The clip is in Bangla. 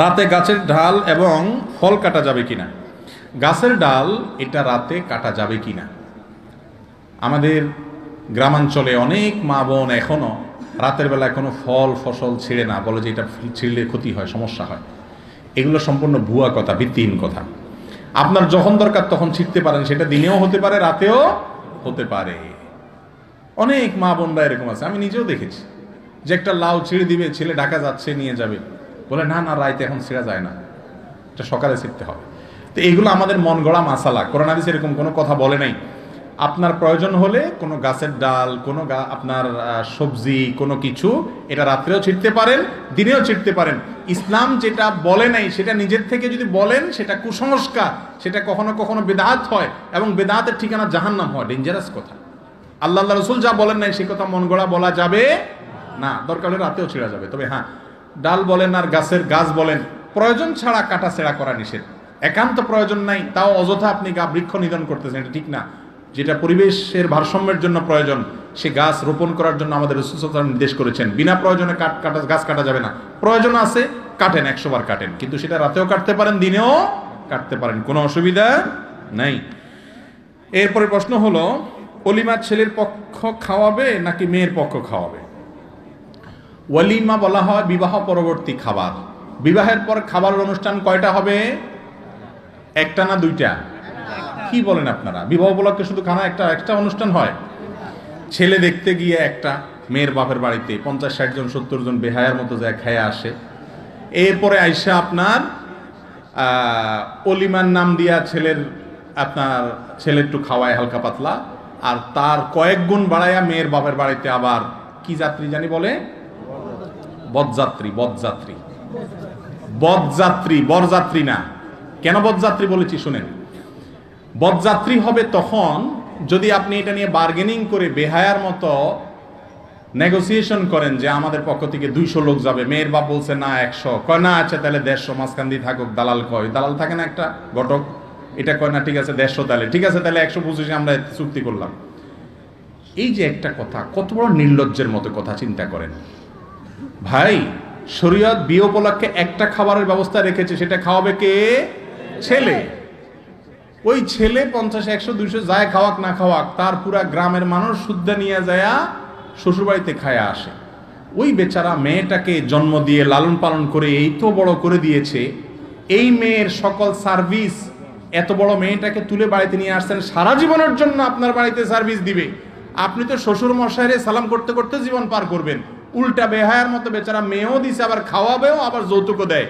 রাতে গাছের ডাল এবং ফল কাটা যাবে কিনা? গাছের ডাল এটা রাতে কাটা যাবে কিনা? আমাদের গ্রামাঞ্চলে অনেক মা বোন এখনো রাতের বেলায় কোনো ফল ফসল ছিঁড়ে না, বলে যে এটা ছিঁড়লে ক্ষতি হয়, সমস্যা হয়। এগুলো সম্পূর্ণ ভুয়া কথা, ভিত্তিহীন কথা। আপনার যখন দরকার তখন ছিঁড়তে পারেন, সেটা দিনেও হতে পারে, রাতেও হতে পারে। অনেক মা বোনরা এরকম আছে, আমি নিজেও দেখেছি যে একটা লাউ ছিঁড়ে দিবে, ছেলে ঢাকা যাচ্ছে নিয়ে যাবে, বলে না না রাইতে এখন ছিঁড়া যায় না, এটা সকালে ছিঁড়তে হবে। তো এগুলো আমাদের মন গড়া মাসালা, কোরআন হাদিসে এরকম কোনো কথা বলে নাই। আপনার প্রয়োজন হলে কোনো গাছের ডাল, কোনো আপনার সবজি, কোনো কিছু এটা রাত্রেও ছিঁড়তে পারেন, দিনেও ছিঁড়তে পারেন। ইসলাম যেটা বলে নাই সেটা নিজের থেকে যদি বলেন সেটা কুসংস্কার, সেটা কখনো কখনো বেদাত হয় এবং বেদাতের ঠিকানা জাহান্নাম হয়, ডেঞ্জারাস কথা। আল্লাহ রসুল যা বলেন নাই সে কথা মন গড়া বলা যাবে না, দরকার হলে রাতেও ছিঁড়া যাবে। তবে হ্যাঁ, ডাল বলেন আর গাছের গাছ বলেন, প্রয়োজন ছাড়া কাটা ছেঁড়া করা নিষেধ। একান্ত প্রয়োজন নাই তাও অযথা আপনি বৃক্ষ নিধন করতেছেন, এটা ঠিক না। যেটা পরিবেশের ভারসাম্যের জন্য প্রয়োজন সে গাছ রোপণ করার জন্য আমাদের রাসূল সাল্লাল্লাহু আলাইহি ওয়াসাল্লাম নির্দেশ করেছেন। বিনা প্রয়োজনে গাছ কাটা যাবে না। প্রয়োজন আছে কাটেন, 100 বার কাটেন, কিন্তু সেটা রাতেও কাটতে পারেন, দিনেও কাটতে পারেন, কোনো অসুবিধা নাই। এরপরে প্রশ্ন হলো, ওলিমা ছেলের পক্ষ খাওয়াবে নাকি মেয়ের পক্ষ খাওয়াবে? ওয়ালিমা বলা হয় বিবাহ পরবর্তী খাবার। বিবাহের পর খাবারের অনুষ্ঠান কয়টা হবে? একটা না দুইটা? কি বলেন আপনারা? বিবাহ উপলক্ষে শুধু খানা একটা অনুষ্ঠান হয়? ছেলে দেখতে গিয়ে একটা, মেয়ের বাপের বাড়িতে 50-60 জন 70 জন বেহায়ার মতো যায় খেয়ে আসে। এরপরে আইসা আপনার অলিমার নাম দিয়া ছেলে একটু খাওয়ায় হালকা পাতলা, আর তার কয়েক গুণ বাড়াইয়া মেয়ের বাপের বাড়িতে আবার কি যাত্রী জানি বলে, বরযাত্রী বরযাত্রী না। কেন বরযাত্রী বলেছি শুনেন। বরযাত্রী হবে তখন যদি আপনি এটা নিয়ে বার্গেনিং করে বেহায়ার মতো নেগোসিয়েশন করেন যে আমাদের পক্ষ থেকে 200 লোক যাবে, মেয়ের বাপ বলছে না 100, কয় না আচ্ছা তাহলে 150, মাঝখান দিয়ে থাকুক, দালাল কয়, দালাল থাকে না একটা ঘটক, এটা কয় না ঠিক আছে 150, তাহলে ঠিক আছে তাহলে 125 আমরা চুক্তি করলাম। এই যে একটা কথা, কত বড় নির্লজ্জের মতো কথা, চিন্তা করেন ভাই। শরীয়ত বিয়ে উপলক্ষে একটা খাবারের ব্যবস্থা রেখেছে, সেটা খাওয়াবে কে? ছেলে। ওই ছেলে 50, 100, 200 যায় খাওয়াক না খাওয়াক, তার পুরা গ্রামের মানুষ শুদ্ধ নিয়ে যায় শ্বশুরবাড়িতে খায়া আসে। ওই বেচারা মেয়েটাকে জন্ম দিয়ে লালন পালন করে এই তো বড় করে দিয়েছে, এই মেয়ের সকল সার্ভিস, এত বড় মেয়েটাকে তুলে বাড়িতে নিয়ে আসছেন, সারা জীবনের জন্য আপনার বাড়িতে সার্ভিস দিবে। আপনি তো শ্বশুর মশাইরে সালাম করতে করতে জীবন পার করবেন, উল্টা বেহায়ার মতো বেচারা মেয়েও দিছে, আবার খাওয়াবেও, আবার যৌতুকও দেয়।